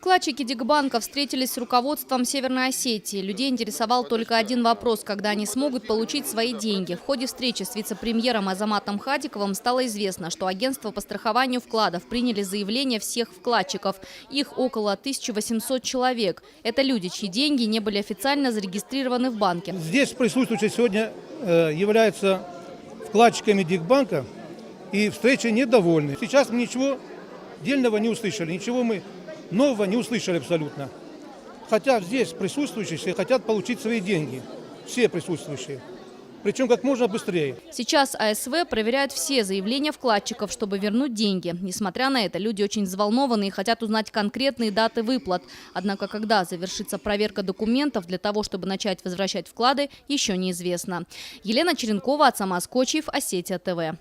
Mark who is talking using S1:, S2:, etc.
S1: Вкладчики Дигбанка встретились с руководством Северной Осетии. Людей интересовал только один вопрос – когда они смогут получить свои деньги. В ходе встречи с вице-премьером Азаматом Хадиковым стало известно, что агентство по страхованию вкладов приняли заявления всех вкладчиков. Их около 1800 человек. Это люди, чьи деньги не были официально зарегистрированы в банке.
S2: Здесь присутствующие сегодня являются вкладчиками Дигбанка, и встречи недовольны. Сейчас мы ничего дельного не услышали, ничего мы нового не услышали абсолютно. Хотя здесь присутствующие все хотят получить свои деньги. Все присутствующие. Причем как можно быстрее.
S1: Сейчас АСВ проверяет все заявления вкладчиков, чтобы вернуть деньги. Несмотря на это, люди очень взволнованы и хотят узнать конкретные даты выплат. Однако, когда завершится проверка документов для того, чтобы начать возвращать вклады, еще неизвестно. Елена Черенкова, Ацамаз Кочиев, Осетия ТВ.